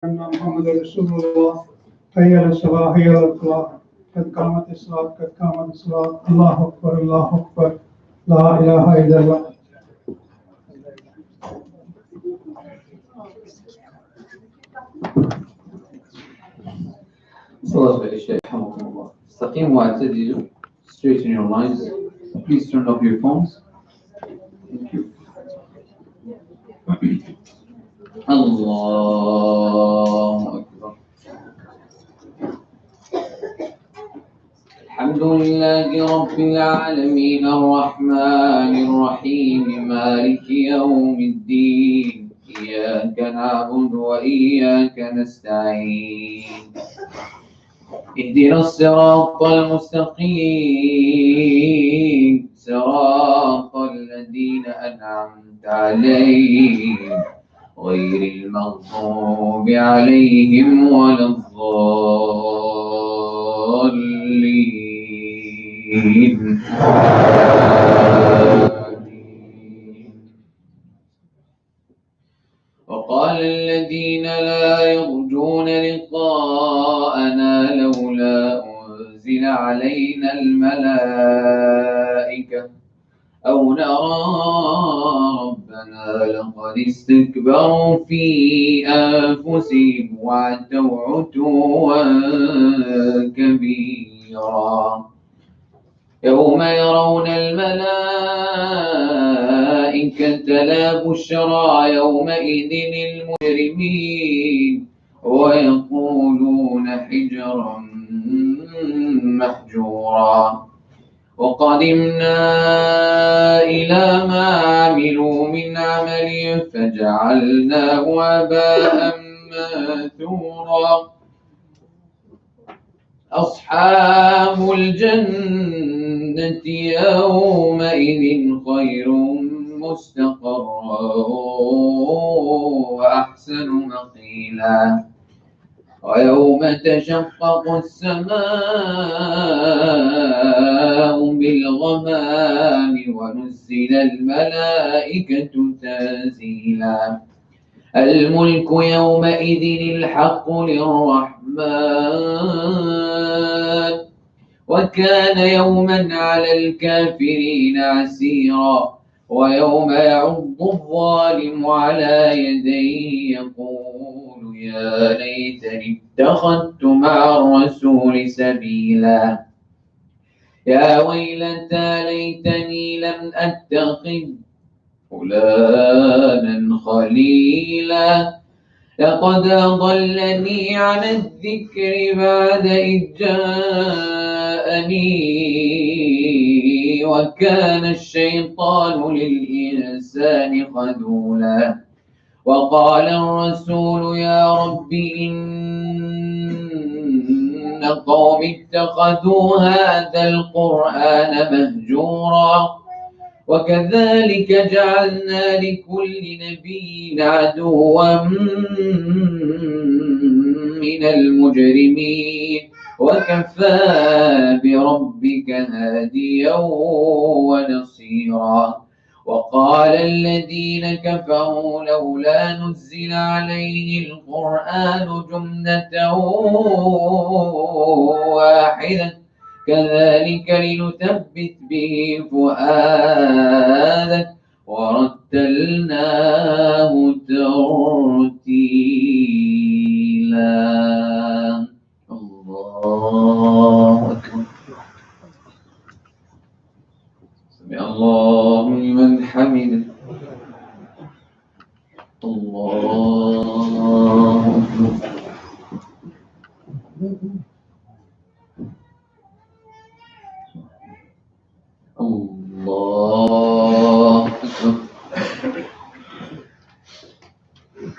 أن محمد رسول الله. حي على الصلاة حي على الفلاح قد قامت الصلاة قد قامت الصلاة الله أكبر الله أكبر لا إله إلا الله. استقيموا واعتدلوا. Straighten your lines. Please turn off your phones. Thank you. الله أكبر. الحمد لله رب العالمين الرحمن الرحيم مالك يوم الدين إياك نعبد وإياك نستعين اهدنا الصراط المستقيم صراط الذين أنعمت عليهم غير المغضوب عليهم ولا الضالين. وقال الذين لا يرجون لقاءنا لولا أنزل علينا الملائكة أو نرى ربنا لقد استكبروا في أنفسهم وعتوا عتوا كبيرا. يوم يرون الملائكة لا بشرى يومئذ للمجرمين ويقولون حجرا محجورا. وقدمنا إلى ما عملوا من عمل فجعلناه هباء منثورا. أصحاب الجنة يومئذ خير مستقرا وأحسن مقيلا. ويوم تشقق السماء بالغمام ونزل الملائكة تنزيلا. الملك يومئذ الحق للرحمن وكان يوما على الكافرين عسيرا. ويوم يعض الظالم على يديه يقول يا ليتني اتخذت مع الرسول سبيلا. يا ويلتى ليتني لم أتخذ فلانا خليلا لقد أضلني عن الذكر بعد إذ جاءني وكان الشيطان للإنسان خذولا. وقال الرسول يا رب إن قوم اتخذوا هذا القرآن مهجورا. وكذلك جعلنا لكل نبي عدوا من المجرمين وكفى بربك هاديا ونصيرا. وقال الذين كفروا لولا نزل عليه القرآن جملة واحدة كذلك لنثبت به فؤادك ورتلناه ترتيلا. الله أكبر. سمع الله لمن حمده. الله أكبر. الله أكبر.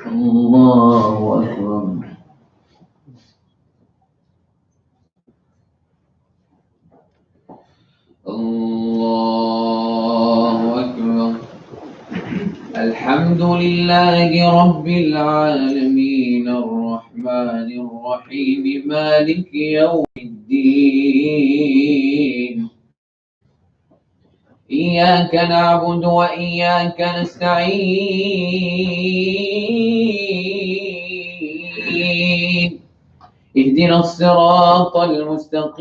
الله أكبر. الله أكبر. الحمد لله رب العالمين الرحمن الرحيم مالك يوم الدين إياك نعبد وإياك نستعين الضالين اهدنا الصراط المستقيم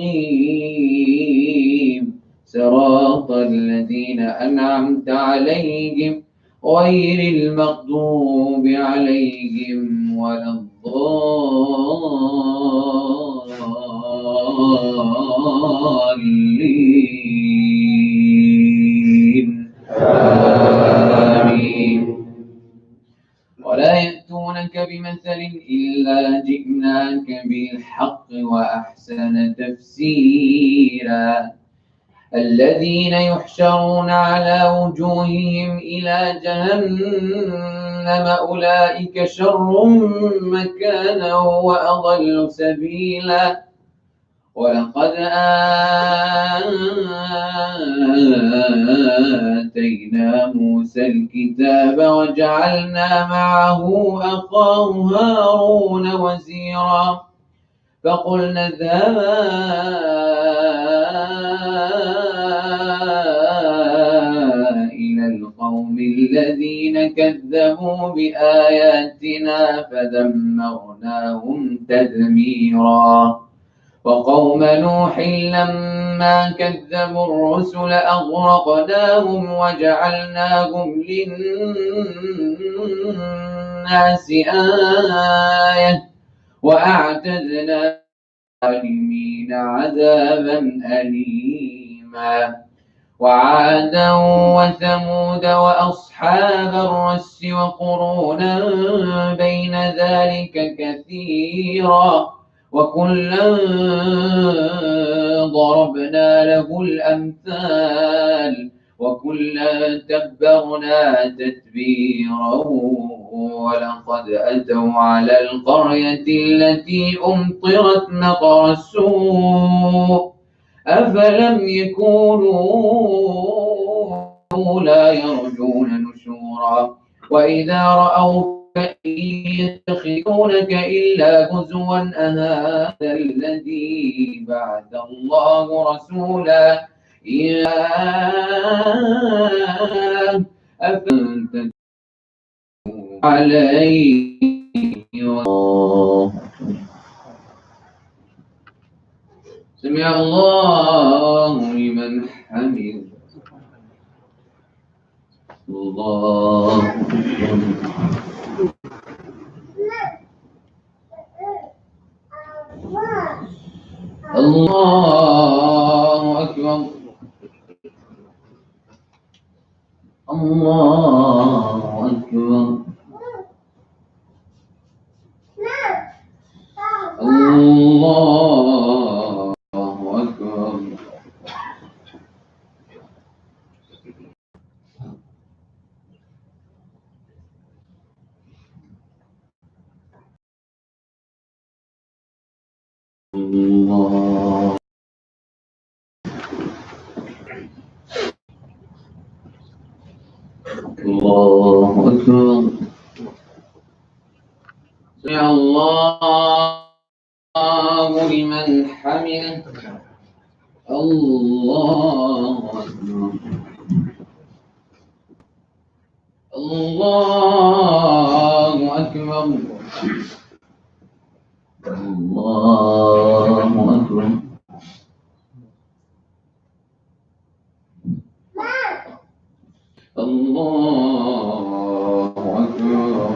صراط الذين أنعمت عليهم غير المغضوب عليهم ولا الضالين آمين. ولا يأتونك بمثل إلا جئناك بالحق وأحسن تفسيرا الذين يحشرون على وجوههم إلى جهنم أولئك شر مكانا وأضل سبيلا ولقد آتينا موسى الكتاب وجعلنا معه أخاه هارون وزيرا فقلنا اذهبا إلى القوم الذين كذبوا بآياتنا فدمرناهم تدميرا وقوم نوح لما كذبوا الرسل أغرقناهم وجعلناهم للناس آية وأعتدنا للظالمين عذابا أليما وعادا وثمود وأصحاب الرس وقرونا بين ذلك كثيرا وكلا ضربنا له الأمثال وكلا تبرنا تتبيرا ولقد أتوا على القرية التي أمطرت مطر السوء أفلم يكونوا لا يرجون نشورا وإذا رأوا يتخذونك إلا هزوا أهذا الذي بعث الله رسولا يا أفأنت عليه سمع الله لمن حمد الله الله أكبر الله أكبر الله أكبر الله الله أكبر سمع الله لمن حمده الله أكبر الله أكبر الله أكبر الله أكبر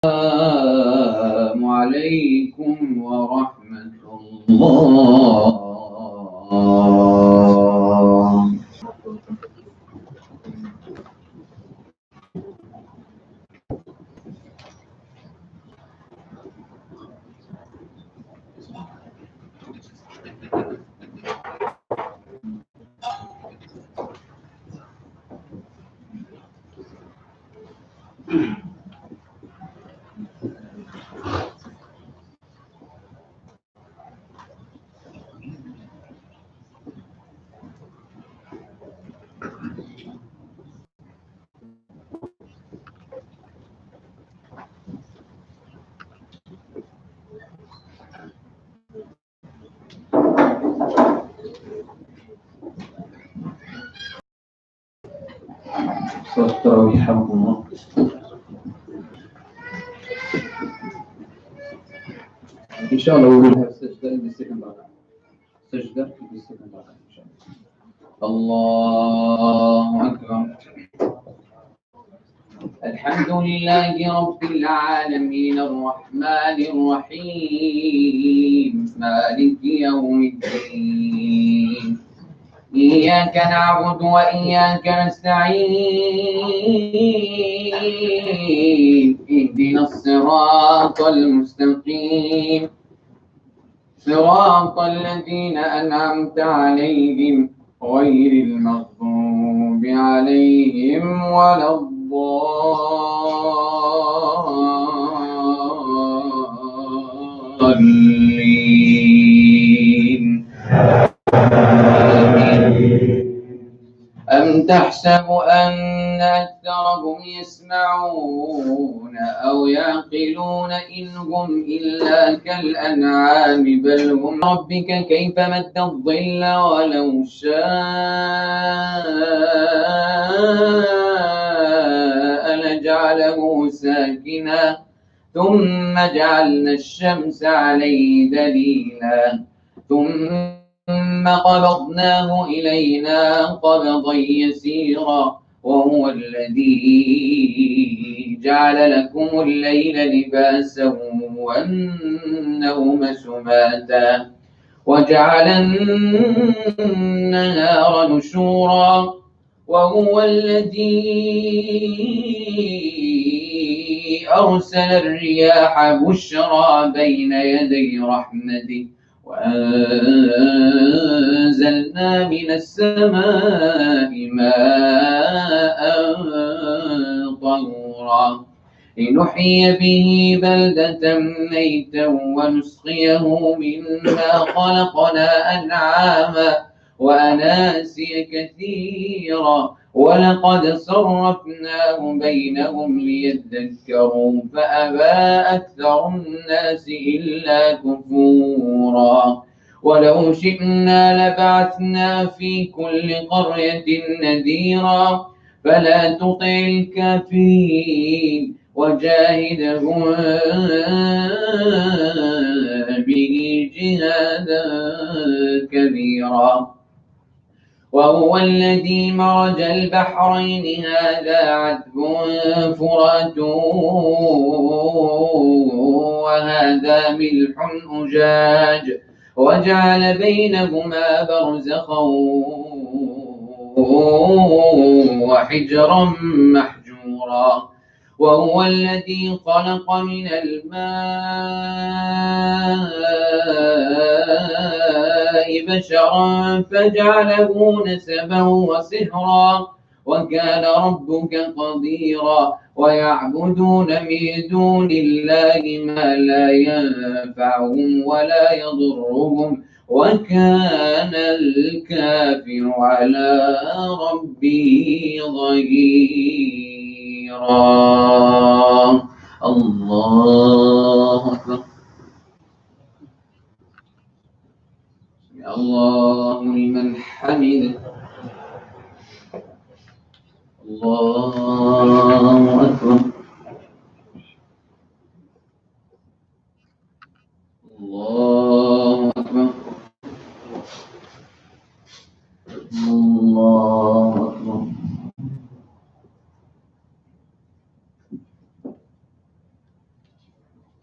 السلام عليكم ورحمة الله. صلاة التراويح حفظكم الله. Inshallah, we will have sajda in the second rak'ah. Sajda in the second rak'ah, inshallah. Allahu Akbar. الحمد لله رب العالمين الرحمن الرحيم مالك يوم الدين إياك نعبد وإياك نستعين اهدنا الصراط المستقيم صراط الذين أنعمت عليهم غير المغضوب عليهم ولا الضالين. أم تحسب أن أكثرهم يسمعون أو يعقلون إن هم إلا كالأنعام بل هم ربك كيف مد الظل ولو شاء لجعله ساكنا ثم جعلنا الشمس عليه دليلا ثم قبضناه إلينا قبضا يسيرا وهو الذي جعل لكم الليل لباسا والنوم سباتا وجعل النهار نشورا وهو الذي أرسل الرياح بشرا بين يدي رحمته وأنزلنا من السماء ماء طهورا لنحيي به بلدة ميتا ونسقيه مما خلقنا أنعاما وأناسيا كثيرا ولقد صرفناه بينهم ليذكروا فأبى أكثر الناس إلا كفورا ولو شئنا لبعثنا في كل قرية نذيرا فلا تطع الكافرين وجاهدهم به جهادا كبيرا وهو الذي مرج البحرين هذا عذب فرات وهذا ملح أجاج وجعل بينهما برزخا وحجرا محجورا وهو الذي خلق من الماء بشرا فجعله نسبا وصهرا وكان ربك قديرا ويعبدون من دون الله ما لا ينفعهم ولا يضرهم وكان الكافر على ربه ظهيرا. الله أكبر. الله لمن حمده. الله أكبر. الله أكبر. الله أكبر.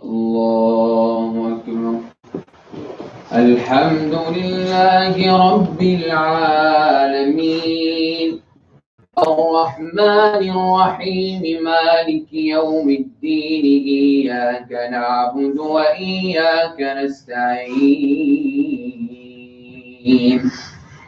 الله أكبر. الحمد لله رب العالمين الرحمن الرحيم مالك يوم الدين إياك نعبد وإياك نستعين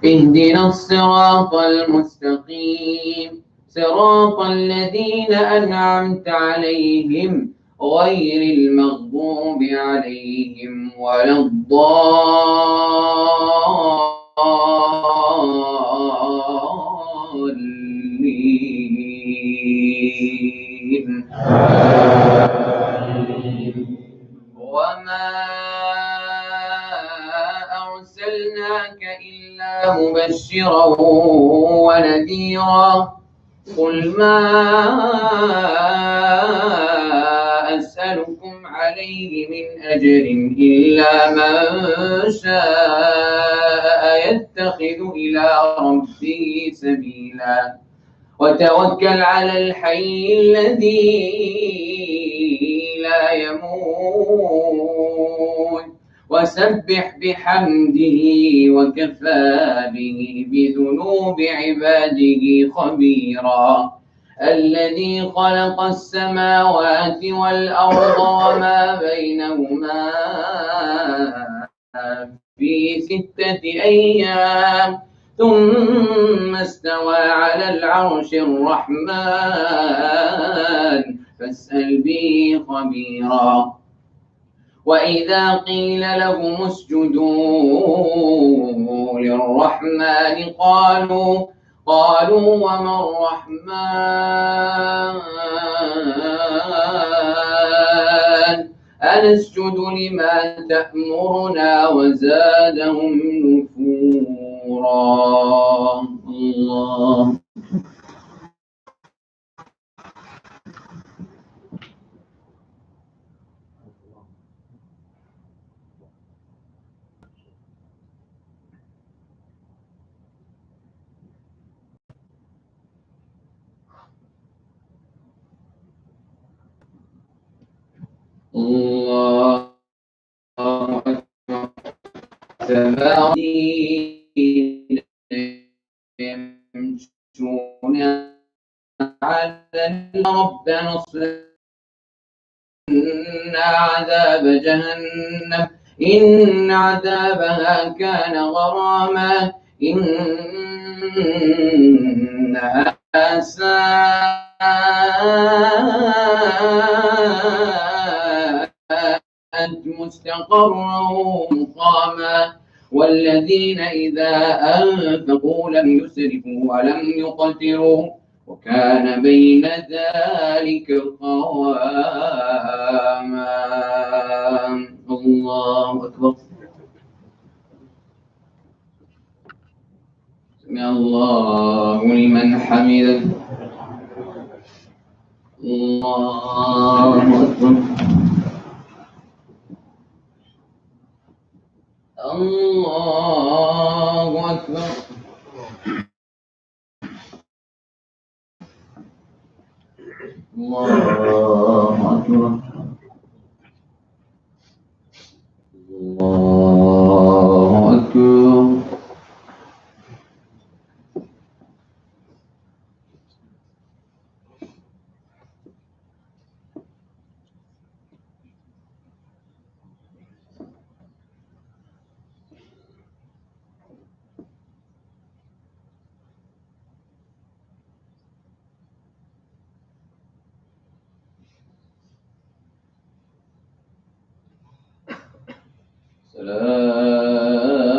اهدنا الصراط المستقيم صراط الذين أنعمت عليهم غير المغضوب عليهم ولا الضالين. وما أرسلناك إلا مبشرا ونذيرا قل ما أسألكم عليه من أجر إلا من شاء يتخذ إلى ربه سبيلا وتوكل على الحي الذي لا يموت وسبح بحمده وكفى به بذنوب عباده خبيرا الذي خلق السماوات والأرض وما بينهما في 6 أيام ثم استوى على العرش الرحمن فاسأل به خبيرا وإذا قيل لهم اسجدوا للرحمن قالوا وما الرحمن أنسجد لما تأمرنا وزادهم نفورا الله الله أكبر الذين يمشون على ربنا اصرف عذاب جهنم إن عذابها كان غراما إنها ساءت مستقرا ومقاما والذين إذا أنفقوا لم يسرفوا ولم يقتروا وكان بين ذلك قواما الله أكبر سمع الله لمن حمده الله أكبر الله أكبر الله أكبر الله أكبر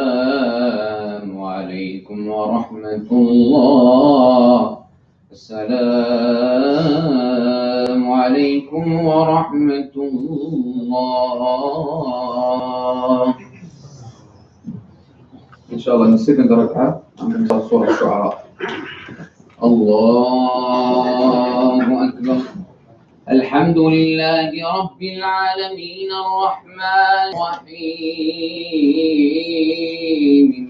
السلام عليكم ورحمة الله السلام عليكم ورحمة الله إن شاء الله نستكمل ركعة عن سورة الشعراء. الله أكبر الحمد لله رب العالمين الرحمن الرحيم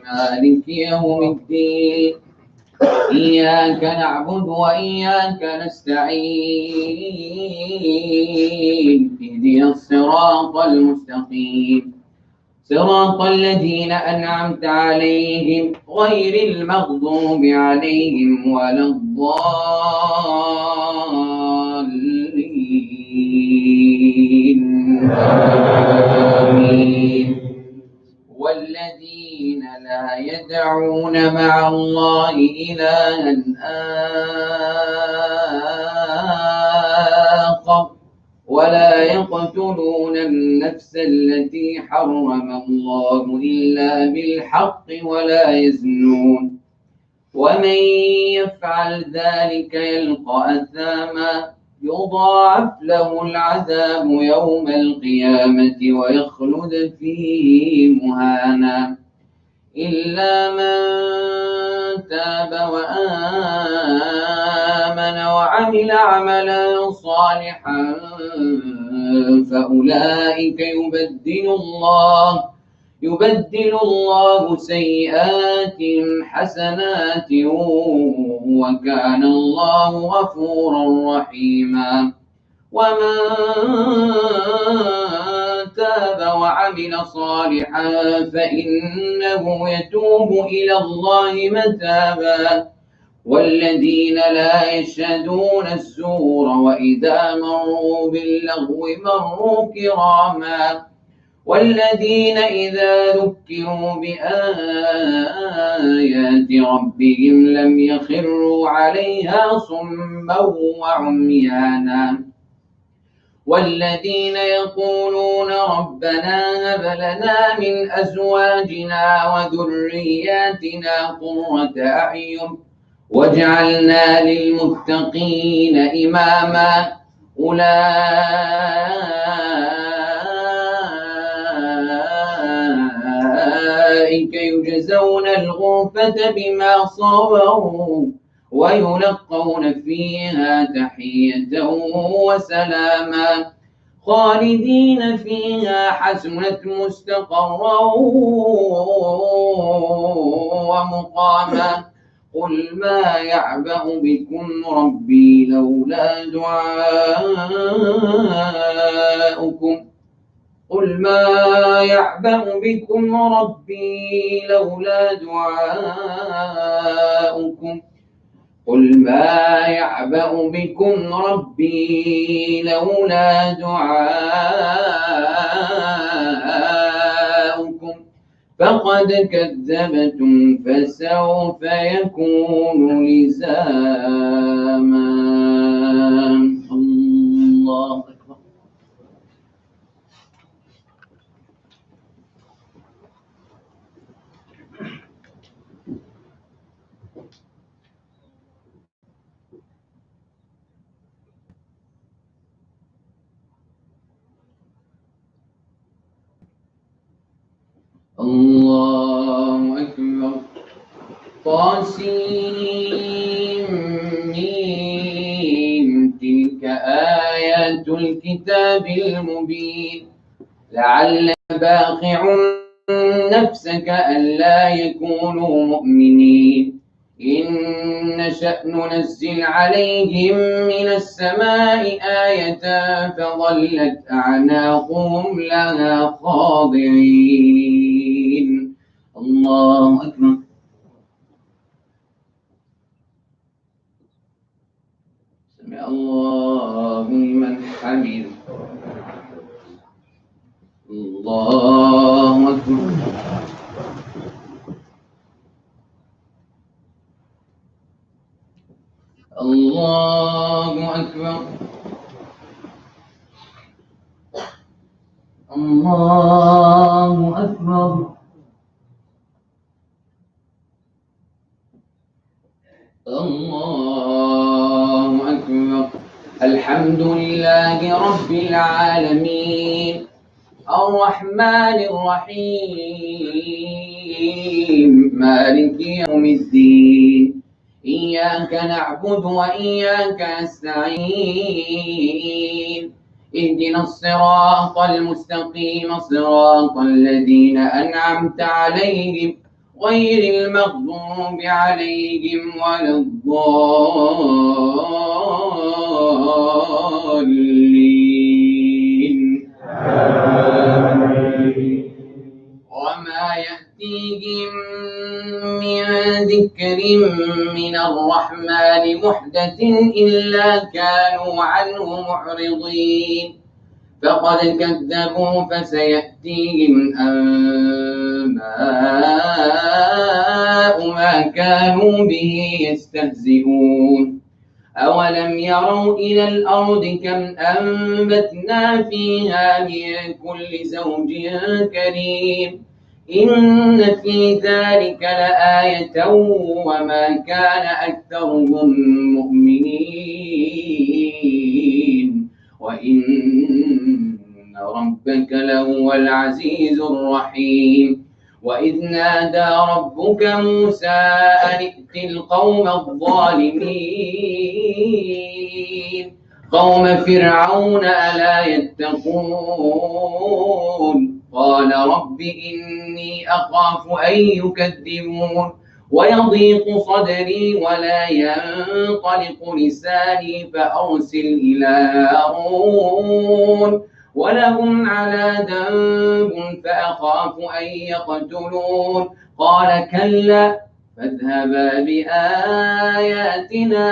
مالك يوم الدين إياك نعبد وإياك نستعين اهدنا الصراط المستقيم صراط الذين أنعمت عليهم غير المغضوب عليهم ولا الضالين آمين والذين لا يدعون مع الله إلها آخر ولا يقتلون النفس التي حرم الله إلا بالحق ولا يزنون ومن يفعل ذلك يلقى أثاما يضاعف له العذاب يوم القيامة ويخلد فيه مهانا إلا من تاب وآمن آمن وعمل عملا صالحا فأولئك يبدل الله سيئاتهم حسنات وكان الله غفورا رحيما. ومن تاب وعمل صالحا فإنه يتوب إلى الله متابا. والذين لا يشهدون الزور وإذا مروا باللغو مروا كراما. والذين إذا ذكروا بآيات ربهم لم يخروا عليها صما وعميانا. والذين يقولون ربنا هب لنا من أزواجنا وذرياتنا قرة أعين واجعلنا للمتقين إماما. أولئك يجزون الغرفة بما صبروا ويلقون فيها تحية وسلاما خالدين فيها حسنت مستقرا ومقاما. قل ما يعبأ بكم ربي لولا دعاؤكم قل ما يعبأ بكم ربي لولا دعاؤكم قل ما يعبأ بكم ربي لولا دعاؤكم فقد كذبتم فسوف يكون لزاما. الله أكبر. الله أكبر. طاسيم تلك آيات الكتاب المبين لعلك باخع نفسك ألا يكونوا مؤمنين إن نشأ ننزل عليهم من السماء آية فظلت أعناقهم لها خاضعين. الله أكبر. سمع الله لمن حمده. الله أكبر. الله أكبر. الله أكبر. الله أكبر. الحمد لله رب العالمين الرحمن الرحيم مالك يوم الدين إياك نعبد وإياك نستعين اهدنا الصراط المستقيم صراط الذين أنعمت عليهم غير المغضوب عليهم ولا الضالين. وما يأتيهم من ذكر من الرحمن محدث إلا كانوا عنه معرضين فقد كذبوا فسيأتيهم أنباء ما كانوا به يستهزئون. أولم يروا إلى الأرض كم أنبتنا فيها من كل زوج كريم إن في ذلك لآية وما كان أكثرهم مؤمنين وإن ربك لهو العزيز الرحيم. وإذ نادى ربك موسى أن ائت القوم الظالمين قوم فرعون ألا يتقون قال رب إني أخاف أن يكذبون ويضيق صدري ولا ينطلق لساني فأرسل إلى هارون ولهم على ذنب فأخاف أن يقتلون قال كلا فاذهبا بآياتنا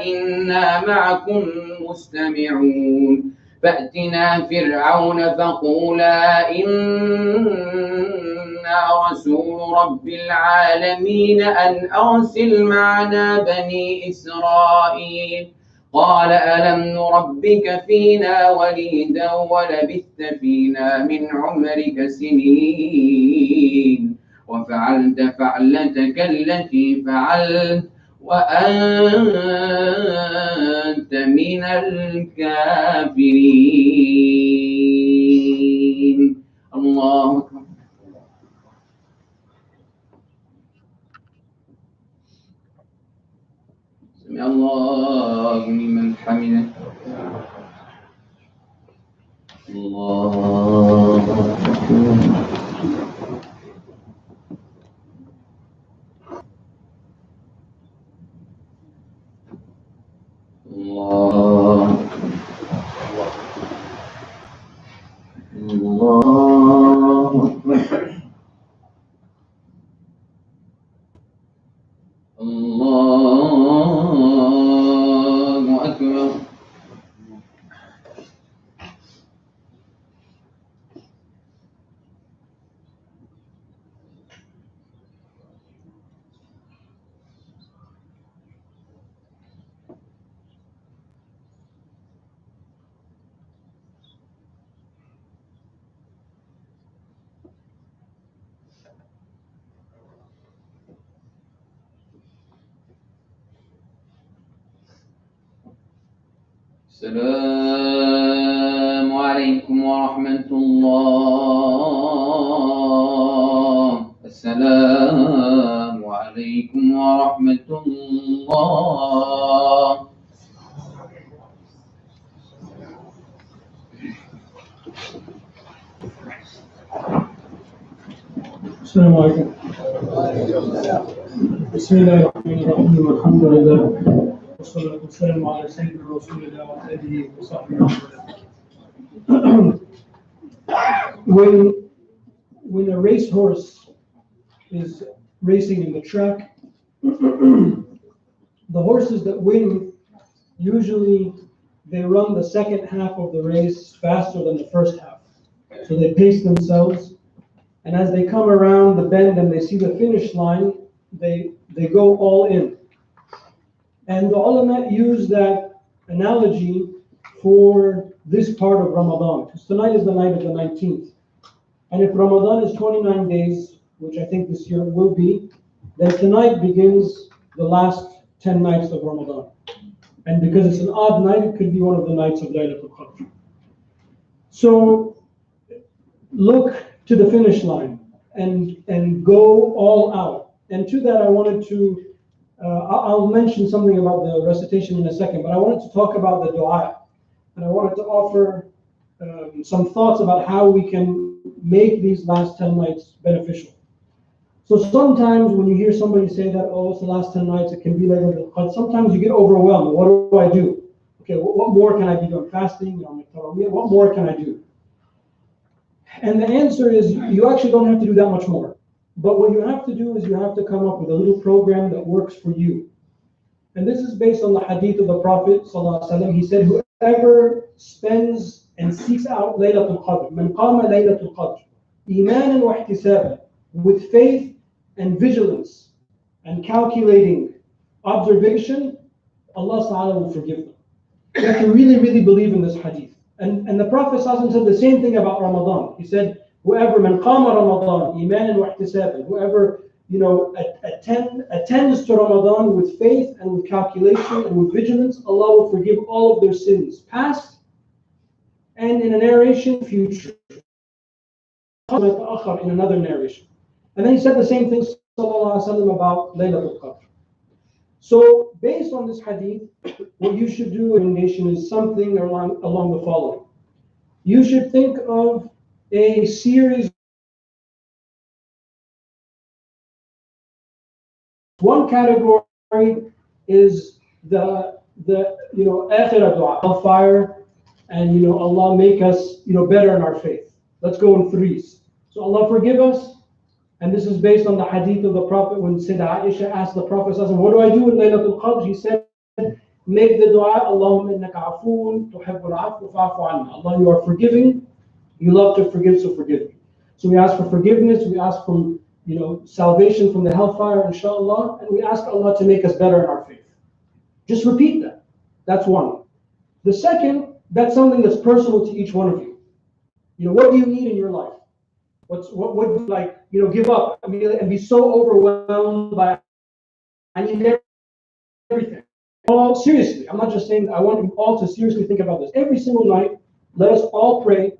إنا معكم مستمعون فأتنا فرعون فقولا إنا رسول رب العالمين أن أرسل معنا بني إسرائيل قال ألم نربك فينا وليدا ولبثت فينا من عمرك سنين وفعلت فعلتك التي فعلت وأنت من الكافرين. الله أكبر. سمع الله لمن حمده. الله أكبر. الله أكبر. الله أكبر. السلام عليكم ورحمة الله. السلام عليكم ورحمة الله. السلام عليكم. بسم الله الرحمن الرحيم والحمد لله والصلاة والسلام على سيدنا رسول الله وآله وصحبه وسلم. When a racehorse is racing in the track, the horses that win usually they run the second half of the race faster than the first half. So they pace themselves, and as they come around the bend and they see the finish line, they go all in. And the ulama use that analogy for this part of Ramadan, because tonight is the night of the 19th. And if Ramadan is 29 days, which I think this year will be, then tonight begins the last 10 nights of Ramadan. And because it's an odd night, it could be one of the nights of Laylatul Qadr. So look to the finish line and go all out. And to that I wanted to I'll mention something about the recitation in a second, but I wanted to talk about the dua. And I wanted to offer some thoughts about how we can make these last 10 nights beneficial. So sometimes when you hear somebody say that, oh, it's the last 10 nights, it can be later, but sometimes you get overwhelmed. What do I do? Okay, what more can I be doing? Fasting, Tarawih, what more can I do? And the answer is you actually don't have to do that much more. But what you have to do is you have to come up with a little program that works for you. And this is based on the hadith of the Prophet ﷺ. He said, whoever spends and seeks out Laylatul Qadr, man qama Laylatul Qadr, imanan wa ihtisaban, with faith and vigilance and calculating observation, Allah Ta'ala will forgive them. You have to really, really believe in this hadith. And the Prophet ﷺ said the same thing about Ramadan. He said, whoever man qama Ramadan, imanan wa ihtisaban, whoever attends to Ramadan with faith and with calculation and with vigilance, Allah will forgive all of their sins, past and in a narration, future. In another narration. And then he said the same thing, sallallahu alaihi wasallam, about Laylatul Qadr. So based on this hadith, what you should do in nation is something along the following. You should think of a series. One category is the akhirah dua, hellfire, and Allah make us better in our faith. Let's go in threes. So Allah forgive us, and this is based on the hadith of the Prophet when Sayyidah Aisha asked the Prophet, what do I do in Laylatul Qadr? He said, make the dua, Allahumma innaka afoon tuhibbul afwa fa'fu anna. Allah, you are forgiving, you love to forgive, so forgive me. So we ask for forgiveness, we ask from salvation from the hellfire, inshallah, and we ask Allah to make us better in our faith. Just repeat that. That's one. The second, that's something that's personal to each one of you. What do you need in your life? What would you like, give up? And be so overwhelmed by, I need everything. All seriously, I'm not just saying that. I want you all to seriously think about this. Every single night, let us all pray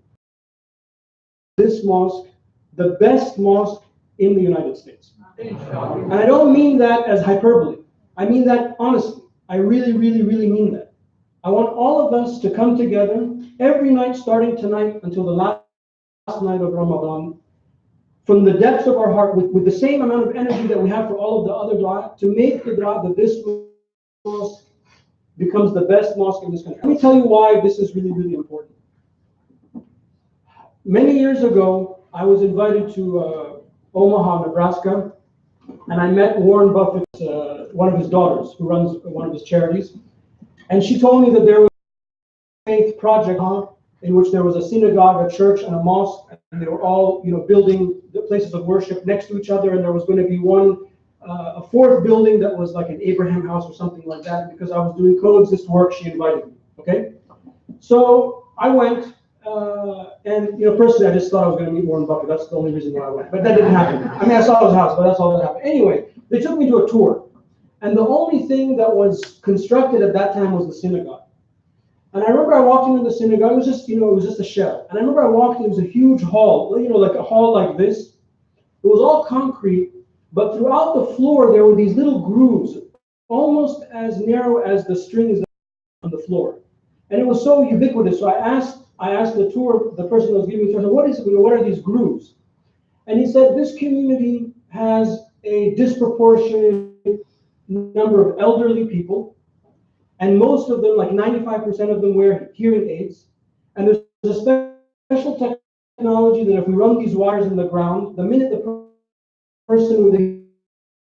this mosque, the best mosque in the United States. And I don't mean that as hyperbole. I mean that honestly. I really, really, really mean that. I want all of us to come together every night, starting tonight until the last night of Ramadan, from the depths of our heart, with the same amount of energy that we have for all of the other dua, to make the dua that this mosque becomes the best mosque in this country. Let me tell you why this is really, really important. Many years ago, I was invited to Omaha, Nebraska, and I met Warren Buffett's, one of his daughters, who runs one of his charities. And she told me that there was a faith project in which there was a synagogue, a church, and a mosque, and they were all, building the places of worship next to each other, and there was going to be a fourth building that was like an Abraham house or something like that. Because I was doing coexist work, she invited me. Okay, so I went, and personally, I just thought I was going to meet Warren Buffett. That's the only reason why I went, but that didn't happen. I saw his house, but that's all that happened. Anyway, they took me to a tour, and the only thing that was constructed at that time was the synagogue. And I remember I walked into the synagogue. It was just, it was just a shell. And I remember I walked in. It was a huge hall, like a hall like this. It was all concrete, but throughout the floor there were these little grooves, almost as narrow as the strings on the floor. And it was so ubiquitous. So I asked the person who was giving the tour, what are these grooves? And he said, this community has a disproportionate number of elderly people, and most of them, like 95% of them, wear hearing aids. And there's a special technology that if we run these wires in the ground, the minute the person with a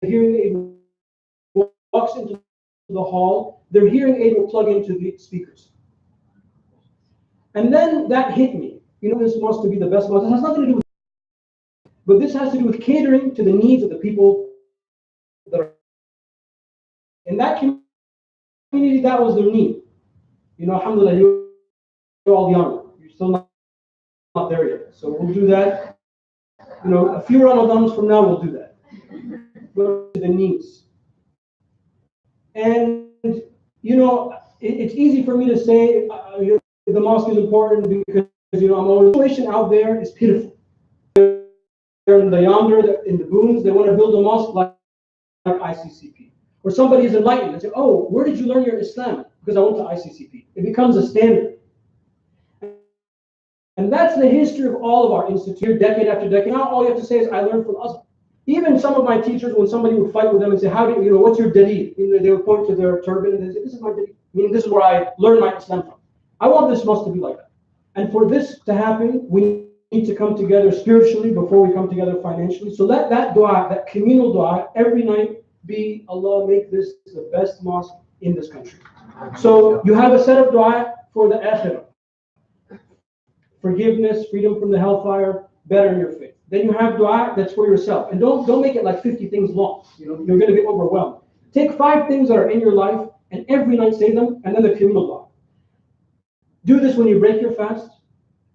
hearing aid walks into the hall, their hearing aid will plug into the speakers. And then that hit me. This wants to be the best mosque. It has nothing to do with, but this has to do with catering to the needs of the people that are in that community. That was their need. Alhamdulillah, you're all young. You're still not there yet. So we'll do that. A few Ramadans from now, we'll do that. Go to the needs. And, it's easy for me to say the mosque is important because, the situation out there is pitiful. They're in the boons, they want to build a mosque like ICCP. Or somebody is enlightened and say, oh, where did you learn your Islam? Because I went to ICCP. It becomes a standard. And that's the history of all of our institutes, decade after decade. Now all you have to say is, I learned from Azhar. Even some of my teachers, when somebody would fight with them and say, how do you, what's your dalil? They would point to their turban and they say, this is my dalil. Meaning this is where I learned my Islam from. I want this mosque to be like that. And for this to happen, we need to come together spiritually before we come together financially. So let that dua, that communal dua, every night be, Allah, make this the best mosque in this country. So you have a set of dua for the akhirah. Forgiveness, freedom from the hellfire, better in your faith. Then you have dua that's for yourself. And don't make it like 50 things long. You're going to get overwhelmed. Take 5 things that are in your life and every night say them, and then the communal dua. Do this when you break your fast,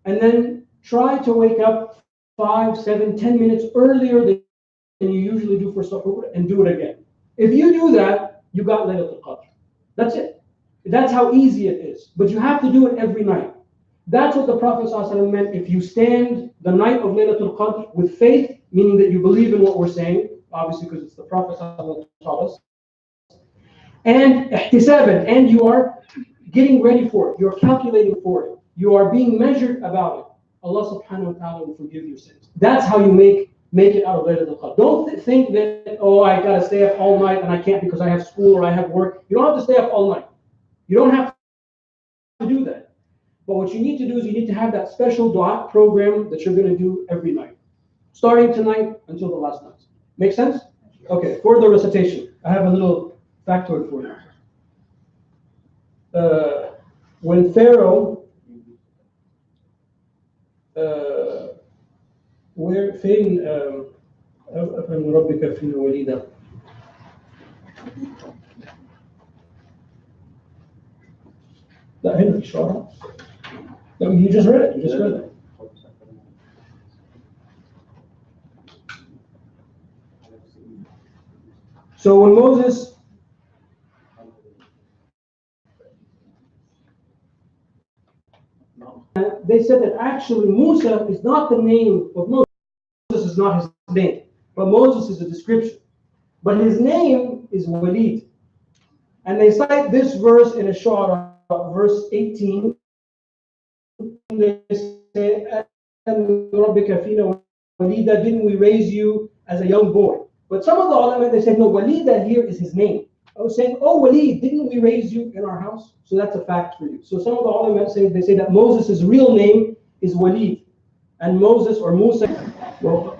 and then try to wake up 5, 7, 10 minutes earlier than you usually do for suhoor, and do it again. If you do that, you got Laylatul Qadr. That's it. That's how easy it is. But you have to do it every night. That's what the Prophet ﷺ meant. If you stand the night of Laylatul Qadr with faith, meaning that you believe in what we're saying, obviously because it's the Prophet ﷺ taught us, and ihtisaban, and you are getting ready for it, you're calculating for it, you are being measured about it, Allah subhanahu wa ta'ala will forgive your sins. That's how you make it out of Laylatul Qadr. Don't think that, oh, I gotta stay up all night and I can't because I have school or I have work. You don't have to stay up all night. You don't have to do that. But what you need to do is you need to have that special dua program that you're going to do every night, starting tonight until the last night. Make sense? Okay, for the recitation, I have a little factoid for you. When Pharaoh, where فين أفهم ربك فينا وليدا. لا هنا في الشعراء. No, you just read it. You just read it. So when Moses, they said that actually Musa is not the name of Moses. Moses is not his name, but Moses is a description. But his name is Walid. And they cite this verse in a Shura, verse 18. They say, didn't we raise you as a young boy? But some of the ulama, they said, no, Walida here is his name. I was saying, oh, Walid, didn't we raise you in our house? So that's a fact for you. So some of the ulama say, they say that Moses' real name is Walid. And Moses or Musa, well,